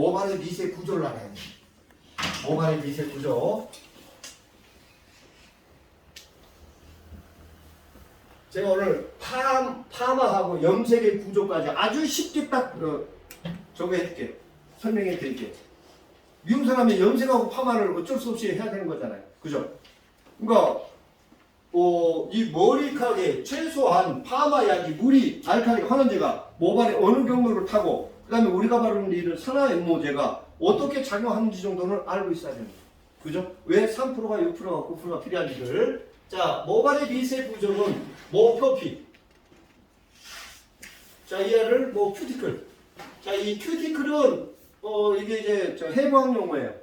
모발의 미세 구조를 알아야 돼. 모발의 미세 구조. 제가 오늘 파마하고 염색의 구조까지 아주 쉽게 딱 저거 해드릴게요. 설명해 드릴게요. 미국 사람이 염색하고 파마를 어쩔 수 없이 해야 되는 거잖아요. 그죠? 그러니까 이 머리카락에 최소한 파마약이 물이 알칼리 환원제가 모발에 어느 경로를 타고 그 다음에 우리가 바르는 이런 산화염모제가 어떻게 작용하는지 정도는 알고 있어야 됩니다. 그죠? 왜 3%가 6%가 9%가 필요한지를. 자, 모발의 미세 구조는 모표피. 자, 이하를 큐티클. 자, 이 큐티클은 이게 이제 해부학 용어예요.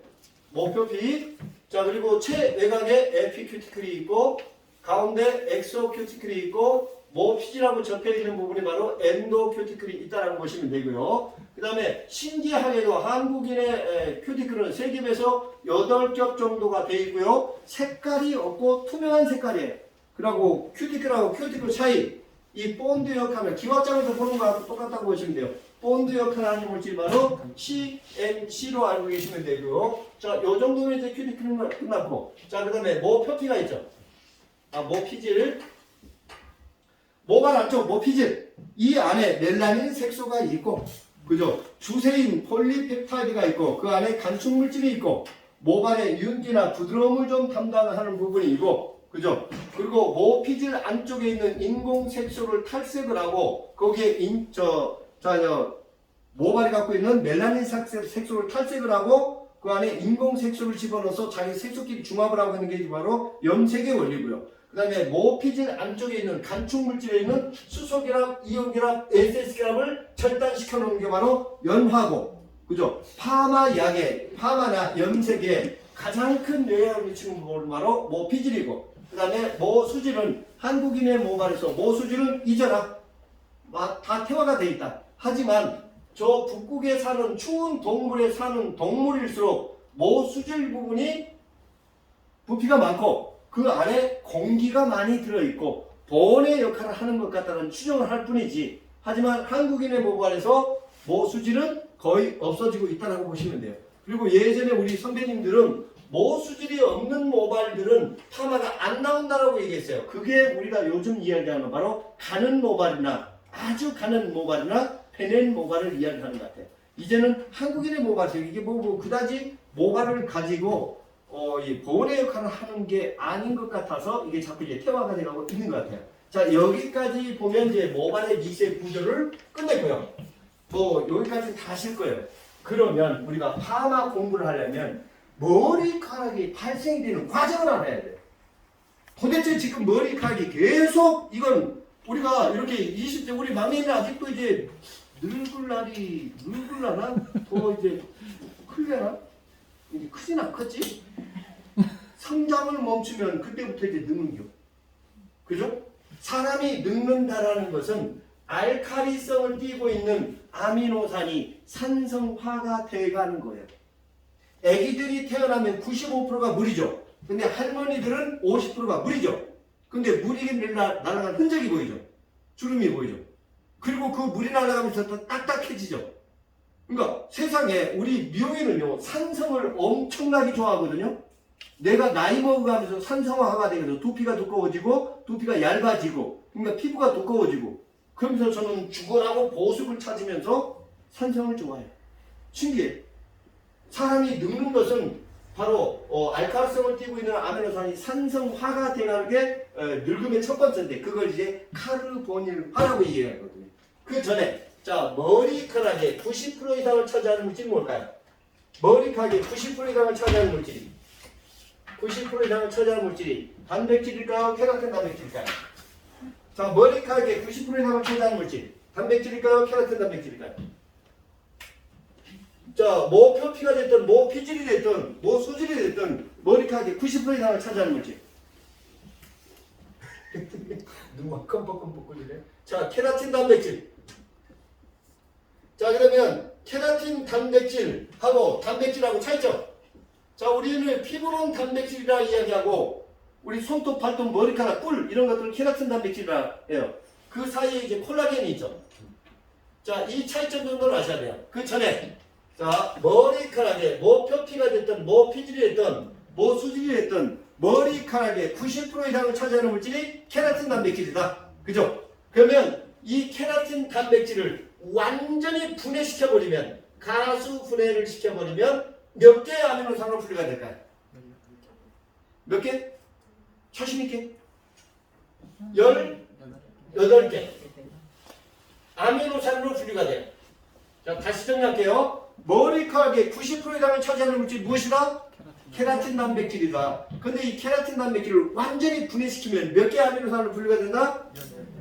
모표피. 자, 그리고 최외곽에 에피 큐티클이 있고 가운데 엑소 큐티클이 있고 모피지라고 적혀있는 부분이 바로 엔도 큐티클이 있다라고 보시면 되고요. 그 다음에 신기하게도 한국인의 큐티클은 3겹에서 8겹 정도가 되어 있고요. 색깔이 없고 투명한 색깔이에요. 그리고 큐티클하고 큐티클 차이, 이 본드 역할을 기와장에서 보는 거하고 똑같다고 보시면 돼요. 본드 역할을 하는 물질 바로 CMC로 알고 계시면 되고요. 자, 요 정도면 이제 큐티클은 끝났고, 자, 그 다음에 모표피가 있죠. 모피질. 모발 안쪽 모피질. 이 안에 멜라닌 색소가 있고, 그죠? 주세인 폴리펩타이드가 있고, 그 안에 간축물질이 있고, 모발의 윤기나 부드러움을 좀 담당하는 부분이 있고, 그죠? 그리고 모피질 안쪽에 있는 인공 색소를 탈색을 하고, 거기에 모발이 갖고 있는 멜라닌 색소를 탈색을 하고, 그 안에 인공 색소를 집어넣어서 자기 색소끼리 중합을 하고 있는 게 바로 염색의 원리고요. 그 다음에 모피질 안쪽에 있는 간축물질에 있는 수소결합, 이온결합, SS결합을 절단시켜 놓은 게 바로 연화고, 그죠? 파마나 염색에 가장 큰 영향을 미치는 부분은 바로 모피질이고, 그 다음에 모수질은 한국인의 모발에서 모수질은 잊어라. 다 태화가 돼 있다. 하지만 저 북극에 사는 추운 동물에 사는 동물일수록 모수질 부분이 부피가 많고 그 안에 공기가 많이 들어있고 보온의 역할을 하는 것 같다는 추정을 할 뿐이지, 하지만 한국인의 모발에서 모수질은 거의 없어지고 있다고 보시면 돼요. 그리고 예전에 우리 선배님들은 모수질이 없는 모발들은 파마가 안 나온다라고 얘기했어요. 그게 우리가 요즘 이야기하는 바로 가는 모발이나 아주 가는 모발이나 페넨 모발을 이야기하는 것 같아요. 이제는 한국인의 모발에서 이게 그다지 모발을 가지고 이 보온의 역할을 하는 게 아닌 것 같아서 이게 자꾸 이제 퇴화가 돼가고 있는 것 같아요. 자, 여기까지 보면 이제 모발의 미세 구조를 끝냈고요. 여기까지 다 하실 거예요. 그러면 우리가 파마 공부를 하려면 머리카락이 발생이 되는 과정을 알아야 돼요. 도대체 지금 머리카락이 계속 이건 우리가 이렇게 20대 우리 막내는 아직도 이제 늙을라나? 더 이제 클려나? 이제 크진 않겠지? 성장을 멈추면 그때부터 이제 늙는겨. 그죠? 사람이 늙는다라는 것은 알칼리성을 띠고 있는 아미노산이 산성화가 돼가는 거예요. 아기들이 태어나면 95%가 물이죠. 근데 할머니들은 50%가 물이죠. 근데 물이 날아간 흔적이 보이죠. 주름이 보이죠. 그리고 그 물이 날아가면서 또 딱딱해지죠. 그러니까 세상에 우리 미용인은요 산성을 엄청나게 좋아하거든요. 내가 나이 먹어가면서 산성화가 되면서 두피가 두꺼워지고 두피가 얇아지고 그러니까 피부가 두꺼워지고 그러면서 저는 죽어라고 보습을 찾으면서 산성을 좋아해요. 신기해. 사람이 늙는 것은 바로 알칼리성을 띠고 있는 아미노산이 산성화가 되는 게 늙음의 첫 번째인데 그걸 이제 카르보닐화라고 얘기하거든요. 그 전에 자, 머리카락의 90% 이상을 차지하는 물질이 뭘까요? 머리카락의 90% 이상을 차지하는 물질이 90% 이상을 차지하는 물질이 단백질일까요? 케라틴 단백질일까요? 자, 머리카락의 90% 이상을 차지하는 물질 단백질일까요? 케라틴 단백질일까요? 자, 모표피가 됐든 모피질이 됐든 모수질이 됐든 머리카락의 90% 이상을 차지하는 물질. 눈만 껌뻑껌뻑 거리네. 자, 케라틴 단백질. 자, 그러면 케라틴 단백질하고 단백질하고 차이점. 자, 우리는 피부는 단백질이라 이야기하고 우리 손톱, 발톱, 머리카락, 뿔 이런 것들은 케라틴 단백질이라 해요. 그 사이에 이제 콜라겐이 있죠. 자, 이 차이점 정도는 아셔야 돼요. 그 전에 자, 머리카락에 뭐 표피가 됐든 뭐 피질이 됐든 뭐 수질이 됐든 머리카락의 90% 이상을 차지하는 물질이 케라틴 단백질이다. 그죠? 그러면 이 케라틴 단백질을 완전히 분해시켜버리면, 가수 분해를 시켜버리면 몇 개의 아미노산으로 분리가 될까요? 몇 개? 자신있게? 18개 아미노산으로 분리가 돼요. 자, 다시 정리할게요. 머리카락의 90% 이상을 차지하는 물질이 무엇이다? 케라틴 단백질이다. 근데 이 케라틴 단백질을 완전히 분해시키면 몇 개 아미노산으로 분리가 된다?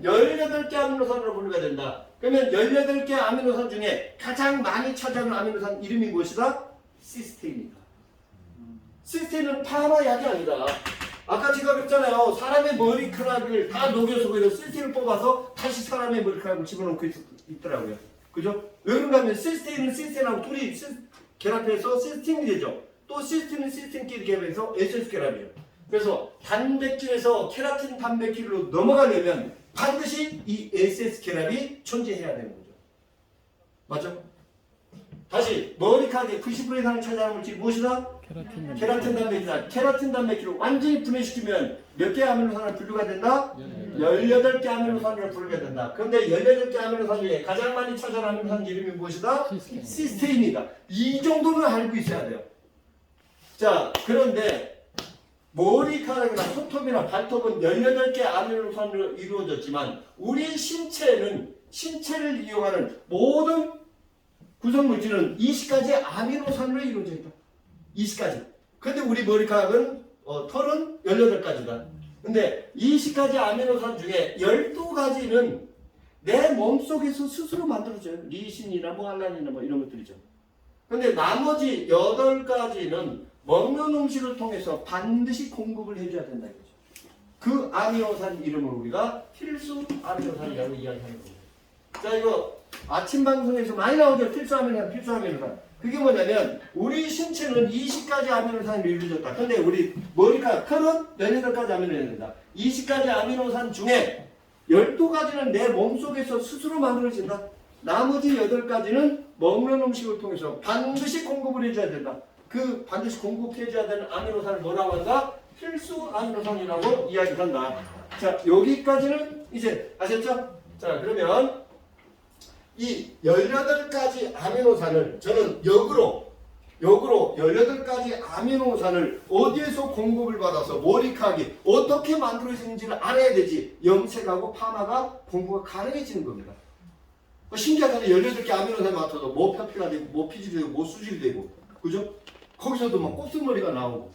18개 아미노산으로 분리가 된다. 그러면 18개 아미노산 중에 가장 많이 차지하는 아미노산 이름이 무엇이다? 시스테인이다. 시스테인은 파마 약이 아니다. 아까 제가 그랬잖아요. 사람의 머리카락을 다 녹여서 그래서 시스테인을 뽑아서 다시 사람의 머리카락을 집어넣고 있더라고요. 그죠? 왜 그런가 하면 시스테인은 시스테인하고 둘이 결합해서 시스틴이 되죠. 또 시스틴은 시스틴끼리 결합해서 SS 결합이에요. 그래서 단백질에서 케라틴 단백질로 넘어가려면 반드시 이 SS 결합이 존재해야 되는 거죠. 맞죠? 다시 머리카락의 90% 이상을 차지하는 물질이 무엇이다? 케라틴 단백질이다. 케라틴 단백질을 완전히 분해시키면 몇 개 아미노산으로 분류가 된다? 18개 아미노산으로 분류가 된다. 그런데 18개 아미노산 중에 가장 많이 차지하는 아미노산 이름이 무엇이다? 시스테인이다. 이 정도는 알고 있어야 돼요. 자, 그런데 머리카락이나 손톱이나 발톱은 18개 아미노산으로 이루어졌지만 우리 신체를 이용하는 모든 구성물질은 20가지 아미노산으로 이루어져 있다. 20가지. 근데 우리 머리카락은 털은 18가지다. 근데 20가지 아미노산 중에 12가지는 내 몸속에서 스스로 만들어져요. 리신이나 뭐 알란이나 뭐 이런 것들이죠. 근데 나머지 8가지는 먹는 음식을 통해서 반드시 공급을 해줘야 된다 이거죠. 그 아미노산 이름을 우리가 필수 아미노산이라고 이야기하는 겁니다. 자, 이거 아침 방송에서 많이 나오죠. 필수 아미노산, 필수 아미노산. 그게 뭐냐면 우리 신체는 20가지 아미노산으로 이루어졌다. 근데 우리 머리카락, 털은 18가지 아미노산이 된다. 20가지 아미노산 중에 12가지는 내 몸속에서 스스로 만들어진다. 나머지 8가지는 먹는 음식을 통해서 반드시 공급을 해줘야 된다. 그 반드시 공급해줘야 되는 아미노산을 뭐라고 한다? 필수 아미노산이라고 이야기한다. 자, 여기까지는 이제 아셨죠? 자, 그러면 이 18가지 아미노산을 저는 역으로 18가지 아미노산을 어디에서 공급을 받아서 머리카락이 어떻게 만들어지는지를 알아야 되지 염색하고 파마가 공부가 가능해지는 겁니다. 신기하잖아요. 18개 아미노산을 맡아도 뭐 표피가 되고 뭐 피질이 되고 뭐 수질이 되고 그죠? 거기서도 막 곱슬머리가 나오고.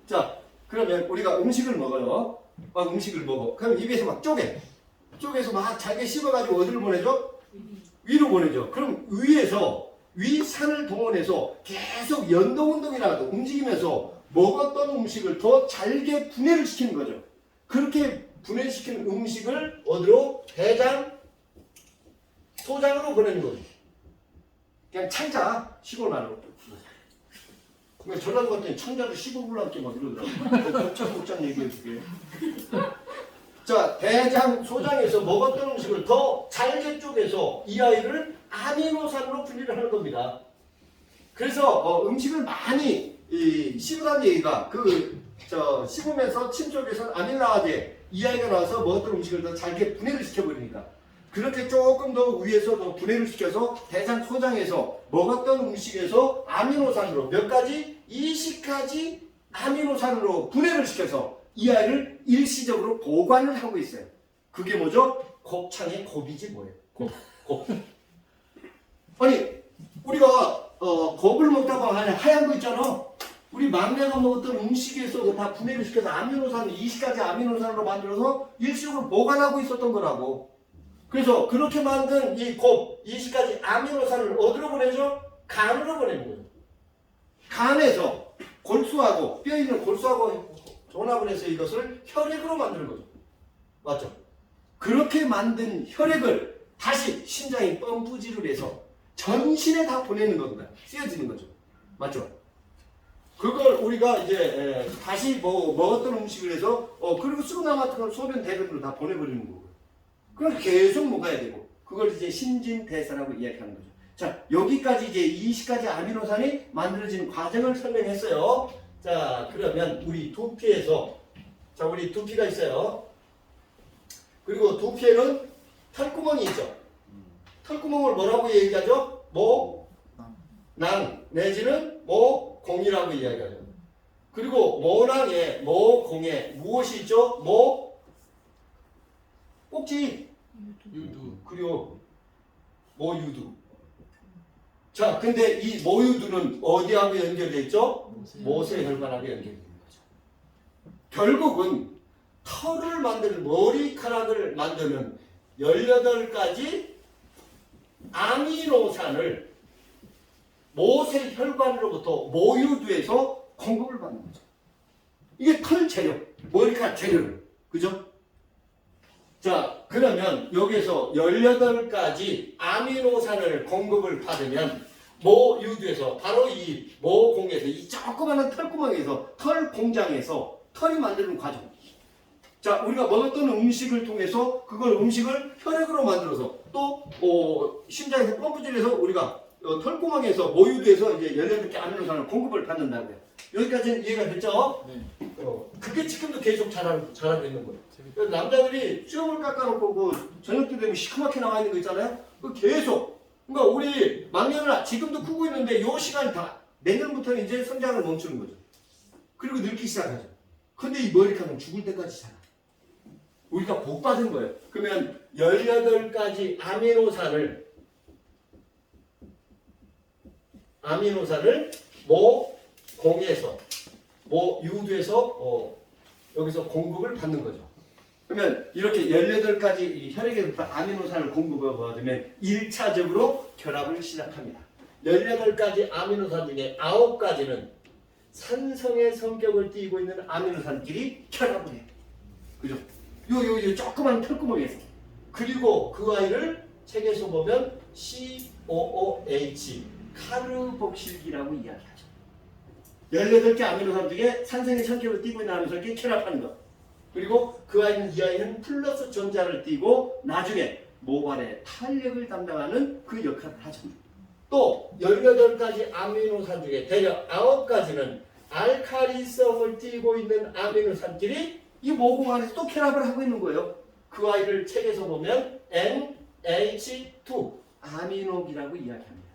자, 그러면 우리가 음식을 먹어요. 막 음식을 먹어. 그럼 입에서 막 쪼개서 막 잘게 씹어가지고 어디를 보내죠? 위로 보내죠. 그럼 위산을 동원해서 계속 연동운동이라도 움직이면서 먹었던 음식을 더 잘게 분해를 시키는 거죠. 그렇게 분해시킨 음식을 어디로? 대장, 소장으로 보내는 거죠. 그냥 창자, 시골 말로. 전라도 갔더니 창자를 15불 막 이러더라고. 복장 얘기해줄게. 자, 대장, 소장에서 먹었던 음식을 더 잘게 쪼개서 이 아이를 아미노산으로 분리를 하는 겁니다. 그래서 음식을 많이 씹으라는 얘기가 씹으면서 침 쪽에서 아밀라제 이 아이가 나와서 먹었던 음식을 더 잘게 분해를 시켜버리니까 그렇게 조금 더 위에서 더 분해를 시켜서 대장, 소장에서 먹었던 음식에서 아미노산으로 몇 가지? 20가지 아미노산으로 분해를 시켜서 이 아이를 일시적으로 보관을 하고 있어요. 그게 뭐죠? 곱창의 곱이지 뭐예요? 곱. 아니 우리가 곱을 먹다가 하얀 거 있잖아. 우리 막내가 먹었던 음식에서 다 분해를 시켜서 아미노산을 20가지 아미노산으로 만들어서 일시적으로 보관하고 있었던 거라고. 그래서 그렇게 만든 이 곱 20가지 아미노산을 어디로 보내죠? 간으로 보내는 거죠. 간에서 골수하고 뼈에 있는 골수하고 혼합을 해서 이것을 혈액으로 만드는 거죠. 맞죠? 그렇게 만든 혈액을 다시 심장이 펌프질을 해서 전신에 다 보내는 겁니다. 쓰여지는 거죠. 맞죠? 그걸 우리가 이제 다시 먹었던 음식을 해서 그리고 쓰고 남았던 걸 소변 대변으로 다 보내버리는 거고요. 그걸 계속 먹어야 되고 그걸 이제 신진대사라고 이야기하는 거죠. 자, 여기까지 이제 20가지 아미노산이 만들어지는 과정을 설명했어요. 자, 그러면 우리 두피에서, 자, 우리 두피가 있어요. 그리고 두피에는 털구멍이 있죠. 털구멍을 뭐라고 얘기하죠? 모낭 내지는 모공이라고 이야기하죠. 그리고 모낭에, 모공에 무엇이 있죠? 꼭지, 유두. 그리고 모유두. 자, 근데 이 모유두는 어디하고 연결되어 있죠? 모세혈관하고 연결되어 있는 거죠. 결국은 털을 만드는, 머리카락을 만드는 18가지 아미노산을 모세혈관으로부터 모유두에서 공급을 받는 거죠. 이게 털 재료, 머리카락 재료를. 그죠? 자, 그러면 여기서 18가지 아미노산을 공급을 받으면 모유두에서, 바로 이 모공에서, 이 조그마한 털구멍에서, 털 공장에서 털이 만드는 과정. 자, 우리가 먹었던 음식을 통해서 그걸 음식을 혈액으로 만들어서 또 심장에서 펌프질해서 우리가 털구멍에서, 모유두에서 이제 18개 아미노산을 공급을 받는다고요. 여기까지는 이해가 됐죠? 네. 그게 지금도 계속 잘하고 있는 거예요. 남자들이 수염을 깎아놓고 그 저녁 때 되면 시커멓게 나와 있는 거 있잖아요. 그 계속. 그러니까 우리 막내는 지금도 크고 있는데 요 시간 다 내년부터는 이제 성장을 멈추는 거죠. 그리고 늙기 시작하죠. 근데 이 머리카락은 죽을 때까지 자라. 우리가 복 받은 거예요. 그러면 18가지 아미노산을 모공에서, 모유두에서 여기서 공급을 받는 거죠. 그러면 이렇게 18가지 이 혈액에서 아미노산을 공급을 받으면 1차적으로 결합을 시작합니다. 18가지 아미노산 중에 9가지는 산성의 성격을 띠고 있는 아미노산끼리 결합을 해요. 그죠? 요 조그만 털구멍에서. 그리고 그 아이를 책에서 보면 COOH, 카르복실기라고 이야기하죠. 18개 아미노산 중에 산성의 성격을 띠고 있는 아미노산끼리 결합하는 것. 그리고 그 아이는, 이 아이는 플러스 전자를 띠고 나중에 모발의 탄력을 담당하는 그 역할을 하죠. 또 18가지 아미노산 중에 대략 9가지는 알카리성을 띠고 있는 아미노산끼리 이 모공 안에서 또 결합을 하고 있는 거예요. 그 아이를 책에서 보면 NH2 아미노기라고 이야기합니다.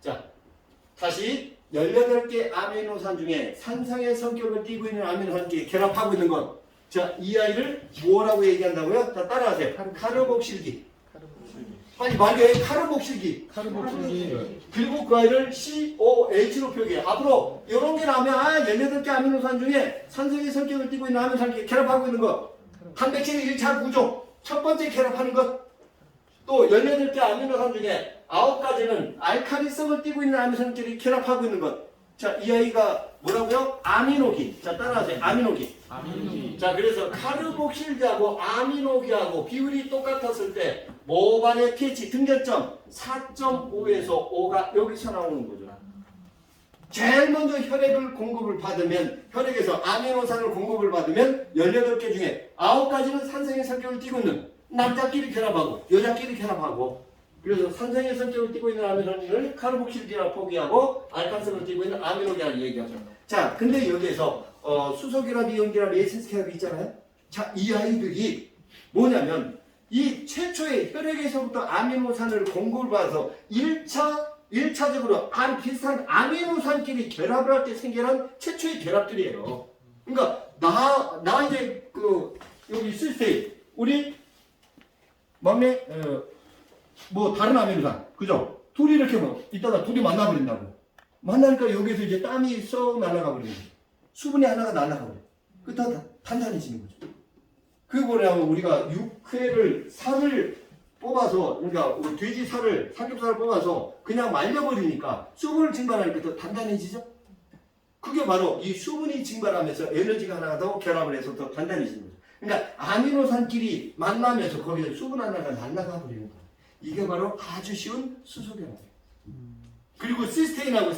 자, 다시 18개 아미노산 중에 산성의 성격을 띠고 있는 아미노산끼리 결합하고 있는 것. 자, 이 아이를 뭐라고 얘기한다고요? 자, 따라하세요. 카르복실기. 아니, 말해. 카르복실기. 그리고 그 아이를 COH로 표기해. 앞으로 이런 게 나오면 18개 아미노산 중에 산성의 성격을 띠고 있는 아미노산끼리 결합하고 있는 것. 단백질의 1차 구조. 첫 번째 결합하는 것. 또 18개 아미노산 중에 9가지는 알카리성을 띠고 있는 아미노산끼리 결합하고 있는 것. 자, 이 아이가 뭐라고요? 아미노기. 자, 따라하세요. 아미노기. 자, 그래서 카르복실기하고 아미노기하고 비율이 똑같았을 때 모발의 pH 등견점 4.5에서 5가 여기서 나오는 거죠. 제일 먼저 혈액을 공급을 받으면, 혈액에서 아미노산을 공급을 받으면 18개 중에 9가지는 산성의 성격을 띠고 있는, 남자끼리 결합하고 여자끼리 결합하고, 그래서 산성의 성격을 띠고 있는 아미노산을 카르복실기라고 포기하고 알카리성을 띠고 있는 아미노기라고 얘기하죠. 자, 근데 여기에서 수소결합, 이온결합, 에센스 결합이 있잖아요. 자, 이 아이들이 뭐냐면 이 최초의 혈액에서부터 아미노산을 공급을 받아서 1차적으로 비슷한 아미노산끼리 결합을 할 때 생겨난 최초의 결합들이에요. 그러니까 나 이제 여기 있을 때 우리 막내 뭐 다른 아미노산, 그죠? 둘이 이렇게 이따가 둘이 만나버린다고. 만나니까 여기서 이제 땀이 쏙 날아가 버리는 거죠. 수분이 하나가 날아가 버려. 그 다 단단해지는 거죠. 그게 뭐냐면 우리가 살을 뽑아서, 그러니까 돼지 살을, 삼겹살을 뽑아서 그냥 말려버리니까 수분을 증발하니까 더 단단해지죠? 그게 바로 이 수분이 증발하면서 에너지가 하나가 더 결합을 해서 더 단단해지는 거죠. 그러니까 아미노산끼리 만나면서 거기서 수분 하나가 날아가 버리는 거예요. 이게 바로 아주 쉬운 수소결합이에요. 그리고 시스테인하고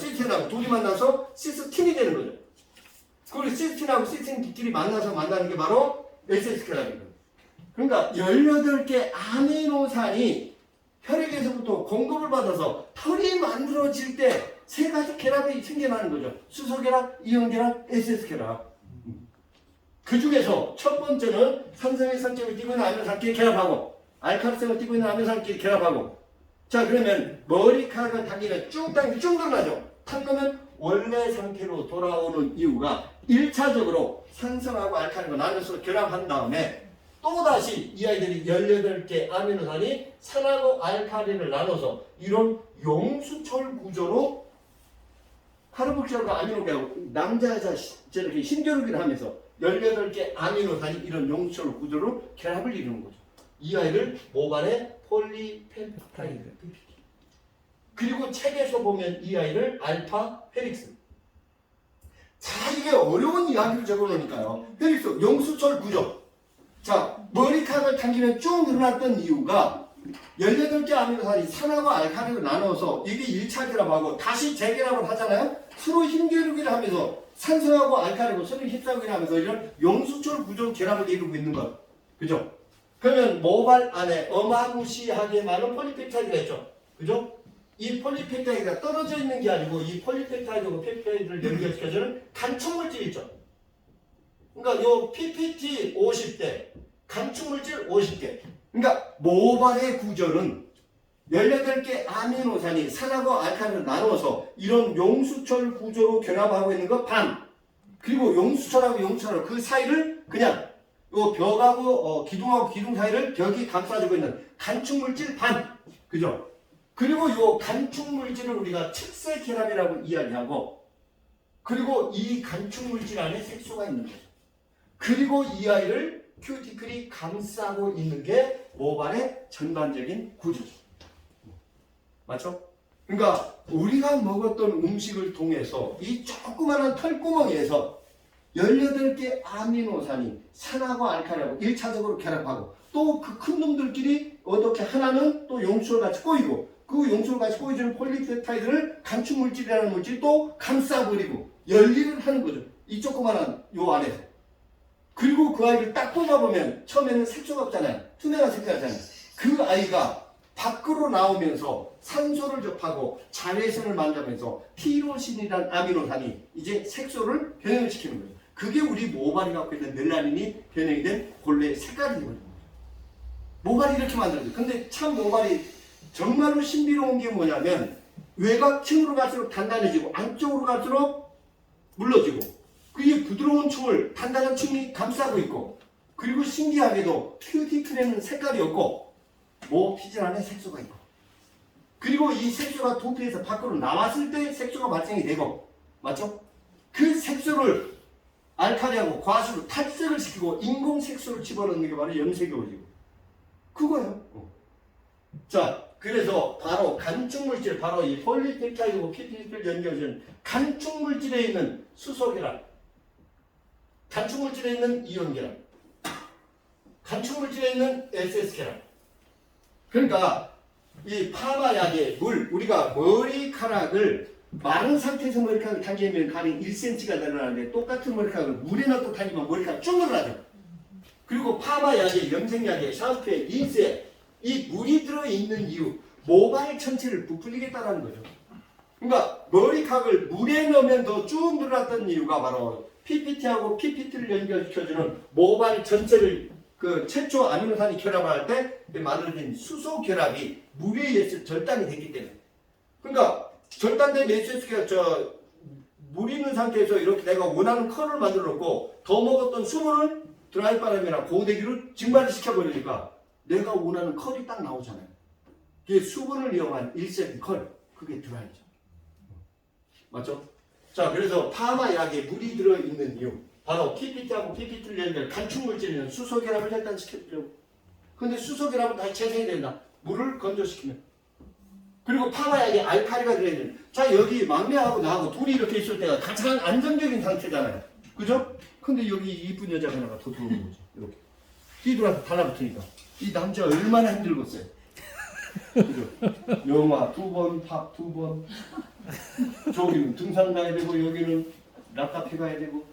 둘이 만나서 시스틴이 되는 거죠. 그리고 시스틴하고 시스틴끼리 만나는 게 바로 에센스 결합인 거예요. 그러니까 18개 아미노산이 혈액에서부터 공급을 받아서 털이 만들어질 때 세 가지 결합이 생겨나는 거죠. 수소결합, 이온결합, SS결합. 그 중에서 첫 번째는 산성의 성격을 띠고 있는 아미노산끼리 결합하고 알칼리성을 띠고 있는 아미노산끼리 결합하고. 자, 그러면 머리카락을 당기면 쭉 당기면 쭉 늘어나죠. 당기면 원래 상태로 돌아오는 이유가 1차적으로 산성하고 알칼리가 나눠서 결합한 다음에 또다시 이 아이들이 18개 아미노산이 산하고 알칼리를 나눠서 이런 용수철 구조로 카르복실과 아미노계하고 남자 여자 저렇게 신겨루기를 하면서 18개 아미노산이 이런 용수철 구조로 결합을 이루는 거죠. 이 아이를 모발의 폴리펜타이드 그리고 책에서 보면 이 아이를 알파 헬릭스. 자, 이게 어려운 이야기를 적어놓으니까요. 헬릭스 용수철 구조. 자, 머리카락을 당기면 쭉 늘어났던 이유가 18개 아미노산이 산하고 알칼리로 나눠서 이게 1차 결합하고 다시 재결합을 하잖아요. 서로 힘겨루기를 하면서 산성하고 알칼리고 서로 힘싸기를 하면서 이런 용수철 구조 결합을 이루고 있는 것. 그죠? 그러면 모발 안에 어마무시하게 많은 폴리펩타이드가 있죠. 그죠? 이 폴리펩타이드가 떨어져 있는 게 아니고 이 폴리펩타이드하고 펩타이드를 연결시켜주는 간촉물질이 있죠. 그러니까 요 PPT 50대, 간촉물질 50개. 그러니까 모발의 구조는 18개 아미노산이 산하고 알칼리를 나눠서 이런 용수철 구조로 결합하고 있는 거 반. 그리고 용수철하고 용수철하고 그 사이를 그냥 요 벽하고 기둥하고 기둥 사이를 벽이 감싸주고 있는 간축물질 반. 그죠? 그리고 요 간축물질을 우리가 측세 결합이라고 이야기하고 그리고 이 간축물질 안에 색소가 있는 거죠. 그리고 이 아이를 큐티클이 감싸고 있는 게 모발의 전반적인 구조죠. 맞죠? 그러니까 우리가 먹었던 음식을 통해서 이 조그마한 털구멍에서 18개 아미노산이 산하고 알칼리하고 1차적으로 결합하고 또 그 큰 놈들끼리 어떻게 하나는 또 용수를 같이 꼬이고 그 용수를 같이 꼬이주는 폴리펩타이드를 간축물질이라는 물질이 또 감싸버리고 열일을 하는 거죠. 이 조그마한 요 안에서. 그리고 그 아이를 딱 뽑아보면 처음에는 색소가 없잖아요. 투명한 색깔이잖아요. 그 아이가 밖으로 나오면서 산소를 접하고 자외선을 만나면서 티로신이라는 아미노산이 이제 색소를 변형을 시키는 거예요. 그게 우리 모발이 갖고 있는 멜라닌이 변형이 된 본래의 색깔이 되는 거예요. 모발이 이렇게 만들어져요. 근데 참 모발이 정말로 신비로운 게 뭐냐면 외곽층으로 갈수록 단단해지고 안쪽으로 갈수록 물러지고 그게 부드러운 층을 단단한 층이 감싸고 있고 그리고 신기하게도 큐티클에는 색깔이 없고 피질 안에 색소가 있고 그리고 이 색소가 두피에서 밖으로 나왔을 때 색소가 발생이 되고 맞죠? 그 색소를 알칼리하고 과수로 탈색을 시키고 인공 색소를 집어넣는 게 바로 염색이오지고 그거예요. 자, 그래서 바로 간축물질 바로 이 폴리펩타이드하고 PP를 연결해주는 간축물질에 있는 수소결합 간축물질에 있는 이온결합 간축물질에 있는 SS결합 그러니까 이 파마약의 물, 우리가 머리카락을 마른 상태에서 머리카락을 당기면 가령 1cm가 늘어나는데 똑같은 머리카락을 물에 넣고 당기면 머리카락 쭉 늘어나죠. 그리고 파마약의 염색약의 샴푸에 린스에 이 물이 들어있는 이유 모발 전체를 부풀리겠다는 거죠. 그러니까 머리카락을 물에 넣으면 더 쭉 늘어났던 이유가 바로 PPT하고 PPT를 연결시켜주는 모발 전체를 그 최초 아미노산이 결합할 때 만들어진 수소 결합이 물에 의해서 절단이 됐기 때문에 그러니까 절단된 SS가 물 있는 상태에서 이렇게 내가 원하는 컬을 만들어 놓고 더 먹었던 수분을 드라이바람이나 고데기로 증발을 시켜버리니까 내가 원하는 컬이 딱 나오잖아요. 그게 수분을 이용한 1cm 컬 그게 드라이죠. 맞죠? 자, 그래서 파마약에 물이 들어있는 이유 바로 PPT하고 PPT를 연결 간축물질이는 수소결합을 절단시켜주려고. 근데 수소결합은 다시 재생이 된다. 물을 건조시키면. 그리고 파마약에 알칼리가 들어있는. 자, 여기 막내하고 나하고 둘이 이렇게 있을 때가 가장 안정적인 상태잖아요. 그죠? 근데 여기 이쁜 여자가 하나가 더 들어오는 거죠. 이렇게. 뒤돌아서 달라붙으니까. 이 남자 얼마나 힘들겠어요. 그죠? 영화 2번, 팝 2번. 저기는 등산 가야 되고, 여기는 락카페 가야 되고.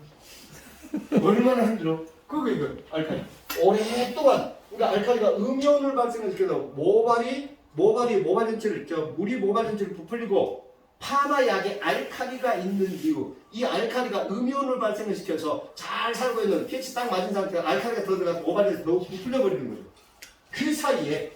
얼마나 힘들어? 그거 알칼리. 오랫동안 그러니까 알칼리가 음이온을 발생시켜서 모발이 모발 전체를 물이 모발 전체를 부풀리고 파마 약에 알칼리가 있는 이유, 이 알칼리가 음이온을 발생을 시켜서 잘 살고 있는 pH 딱 맞은 상태에 알칼리가 더 들어가서 모발 전체를 너무 부풀려 버리는 거죠. 그 사이에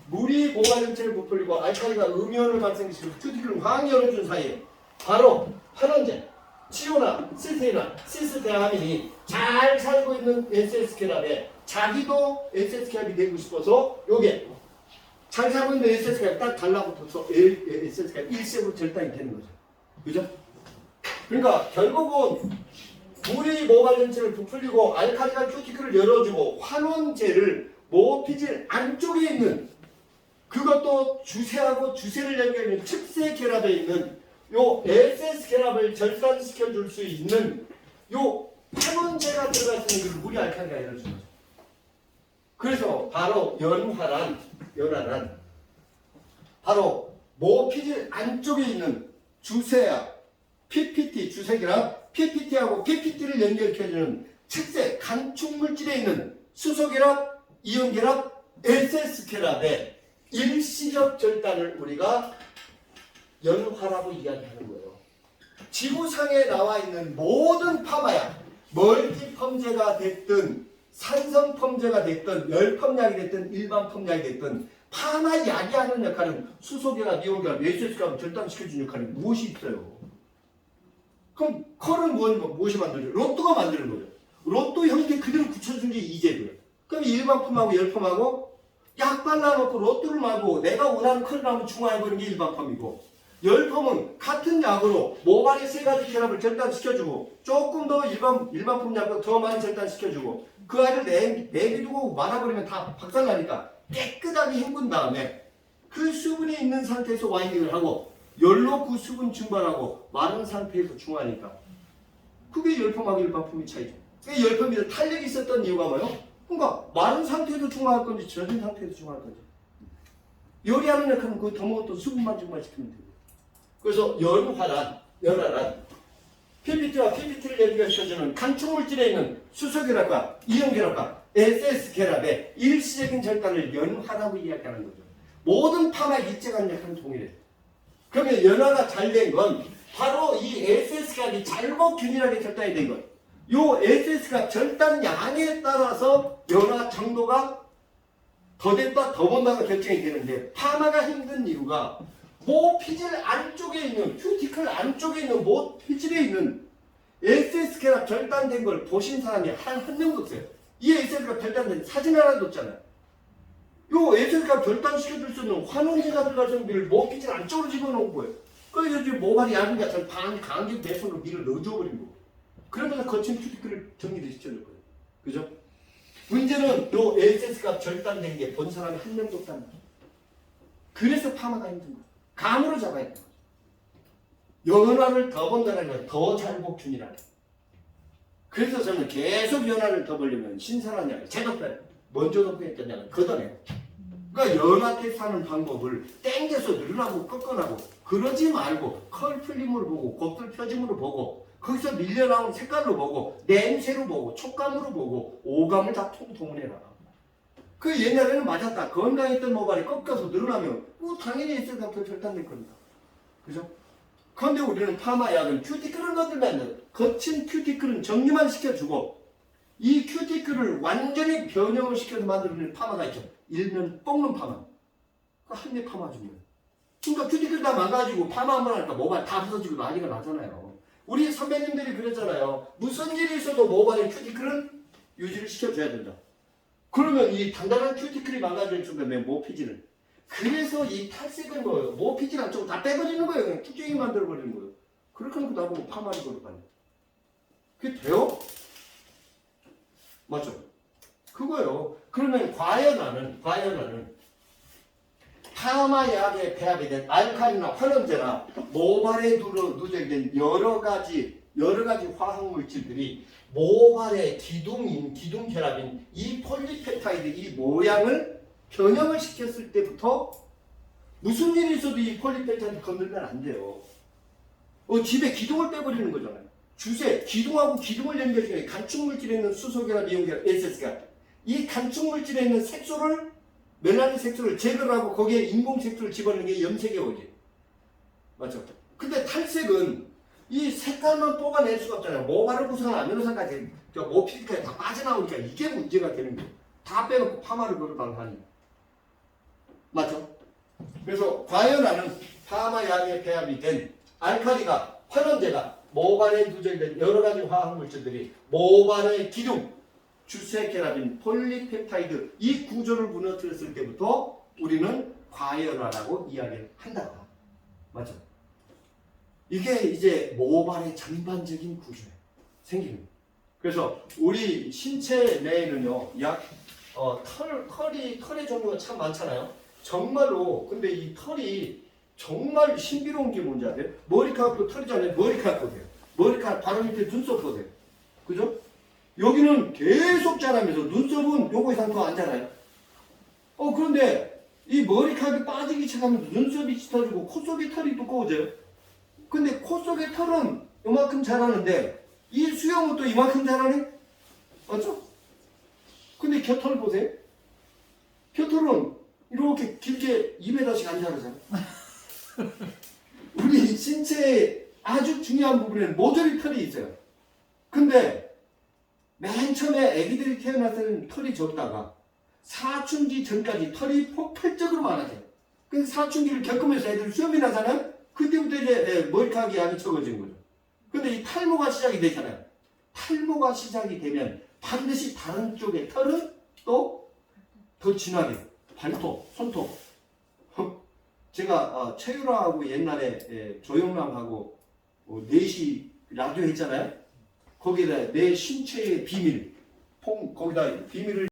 물이 모발 전체를 부풀리고 알칼리가 음이온을 발생시키고 큐티클을 확 열어준 사이에 바로 환원제, 치오나, 시스테이나, 시스테아민이 잘 살고 있는 SS케랍에 자기도 SS케랍이 되고 싶어서 요게 잘 살고 있는 SS케랍이 딱 달라붙어서 SS케랍 1세으로 절단이 되는 거죠. 그죠? 그러니까 결국은 물이 모발 전체를 부풀리고 알칼리가 큐티클을 열어주고 환원제를 모피질 안쪽에 있는 그것도 주세하고 주세를 연결하는 측세 결합에 있는 요 SS 결합을 절단시켜 줄 수 있는 요 환원제가 들어가 있는 그 물이 알칼리가 열어주는 거죠. 그래서 바로 연활한 바로 모피질 안쪽에 있는 주세약 PPT 주세결합 PPT하고 PPT를 연결시켜주는 측세 간축 물질에 있는 수소결합 이온결합 SS결합의 일시적 절단을 우리가 연화라고 이야기하는 거예요. 지구상에 나와 있는 모든 파마약, 멀티펌제가 됐든 산성펌제가 됐든 열펌약이 됐든 일반 펌약이 됐든 파마약이 하는 역할은 수소결합, 이온결합, SS결합을 절단시켜주는 역할이 무엇이 있어요? 그럼 컬은 무엇이 만들어요? 로또가 만드는 거죠. 로또 형태 그대로 붙여준 게 이제고요. 그럼 일반 펌하고 열펌하고 약 발라놓고 로또를 말고 내가 원하는 컬을 한번 중화해버리는 게 일반 펌이고 열펌은 같은 약으로 모발의 세 가지 결합을 절단시켜주고 조금 더 일반 펌 약보다 더 많이 절단시켜주고 그 알을 내비두고 말아버리면 다 박살나니까 깨끗하게 헹군 다음에 그 수분이 있는 상태에서 와인딩을 하고 열로 그 수분 증발하고 마른 상태에서 중화하니까 그게 열펌하고 일반펌의 차이죠. 그 열펌이 탄력이 있었던 이유가 뭐예요? 그러니까 마른 상태에서 중화할 건지 젖은 상태에서 중화할 건지 요리하는 역할은 그 더 먹었던 수분만 증발시키면 돼요. 그래서 연활한 PPT와 PPT를 연결시켜주는 간축물질에 있는 수소결합과 이온결합과 SS결합의 일시적인 절단을 연화라고 이야기하는 거죠. 모든 파마 일제간 역할은 동일해요. 그러면 연화가 잘 된 건 바로 이 SS결합이 잘못 균일하게 절단이 된 것. 요 SS가 절단 양에 따라서 연화 정도가 더 됐다 더 본다가 결정이 되는데 파마가 힘든 이유가 모피질 안쪽에 있는 큐티클 안쪽에 있는 모피질에 있는 SS결합 절단된 걸 보신 사람이 한 명도 없어요. 이 SS결합 절단된 사진 하나도 없잖아요. 요 SS결합 절단시켜줄 수 있는 환원제가 들어가서 모피질 안쪽으로 집어넣은 거예요. 그래서 지금 모발이 얇은 것처럼 강하게 내 손으로 밀어 넣어줘버린 거고 그러면서 거친 큐티클을 정리를 시켜줄 거예요. 그죠? 문제는 요 SS가 절단된 게 본 사람이 한 명도 없다는 거죠. 그래서 파마가 힘든 거예요. 감으로 잡아야 되는 거죠. 연화를 더 본다는 건 더 잘복 균이라는 거예요. 그래서 저는 계속 연화를 더 벌리면 신선한 약을 제독변 먼저 덮여있던 약을 걷어내고 그러니까 연화 테스트하는 방법을 땡겨서 누르라고 꺾어나고 그러지 말고 컬 풀림으로 보고 곱들 펴짐으로 보고 거기서 밀려나온 색깔로 보고 냄새로 보고 촉감으로 보고 오감을 다 통통해라. 그 옛날에는 맞았다. 건강했던 모발이 꺾여서 늘어나면 당연히 SS가 절단될 겁니다. 그죠? 그런데 우리는 파마약은 큐티클을 건들면 거친 큐티클은 정리만 시켜주고 이 큐티클을 완전히 변형을 시켜서 만들어낸 파마가 있죠. 일면 뽑는 파마. 그 한입 파마 중이에요. 그러니까 큐티클 다 망가지고 파마 한번 하니까 모발 다 부서지고 난리가 나잖아요. 우리 선배님들이 그랬잖아요. 무슨 일이 있어도 모발의 큐티클은 유지를 시켜줘야 된다. 그러면 이 단단한 큐티클이 망가질 정도면 모피질을. 그래서 이 탈색은 뭐예요? 모피질 안쪽으로 다 빼버리는 거예요. 그냥 툭툭이 만들어버리는 거예요. 그렇게 하고 나보고 파마를 걸로 가요. 그게 돼요? 맞죠? 그거요. 그러면 과연화는 파마약에 배합이 된 알칼리나 환원제나 모발에 누적된 여러 가지 화학물질들이 모발의 기둥 결합인 이 폴리페타이드 이 모양을 변형을 시켰을 때부터 무슨 일이 있어도 이 폴리페타이드 건들면 안 돼요. 집에 기둥을 빼버리는 거잖아요. 주세, 기둥하고 기둥을 연결시키는 간축물질에 있는 수소결합, 이온결합, SS결합 이 간축물질에 있는 색소를 멜라닌 색소를 제거를 하고 거기에 인공 색소를 집어넣는 게 염색의 원리. 맞죠? 근데 탈색은 이 색깔만 뽑아낼 수가 없잖아요. 모발을 구성한 아미노산까지 모피지까지 다 빠져나오니까 이게 문제가 되는 거예요. 다 빼놓고 파마를 걸어다니. 맞죠? 그래서 과연화는 파마약에 배합이 된 알칼리가 환원제가 모발에 누적된 여러 가지 화학 물질들이 모발의 기둥, 주세케라빈, 폴리펩타이드 이 구조를 무너뜨렸을 때부터 우리는 과연화라고 이야기를 한다. 맞죠? 이게 이제 모발의 전반적인 구조에 생기는 거예요. 그래서 우리 신체 내에는요, 털의 종류가 참 많잖아요. 정말로, 근데 이 털이 정말 신비로운 게 뭔지 아세요? 머리카락도 털이잖아요. 머리카락 보세요. 머리카락 바로 밑에 눈썹 보세요. 그죠? 여기는 계속 자라면서 눈썹은 요거 이상 더 안 자라요. 그런데 이 머리카락이 빠지기 시작하면서 눈썹이 짙어지고 코 속의 털이 두꺼워져요. 근데 코 속의 털은 요만큼 자라는데 이 수염은 또 이만큼 자라네? 맞죠? 근데 겨털 보세요. 겨털은 이렇게 길게 2m씩 안 자라잖아. 우리 신체의 아주 중요한 부분에는 모조리 털이 있어요. 근데 맨 처음에 아기들이 태어났을 때는 털이 적다가 사춘기 전까지 털이 폭발적으로 많아져요. 그래서 사춘기를 겪으면서 애들 수염이 나잖아요. 그때부터 이제 머리카락이 아주 적어지는 거죠. 근데 이 탈모가 시작이 되잖아요. 탈모가 시작이 되면 반드시 다른 쪽의 털은 또 더 진하게 발톱, 손톱. 제가 최유라하고 옛날에 조영남하고 넷이 라디오 했잖아요. 거기다 내 신체의 비밀, 거기다 비밀을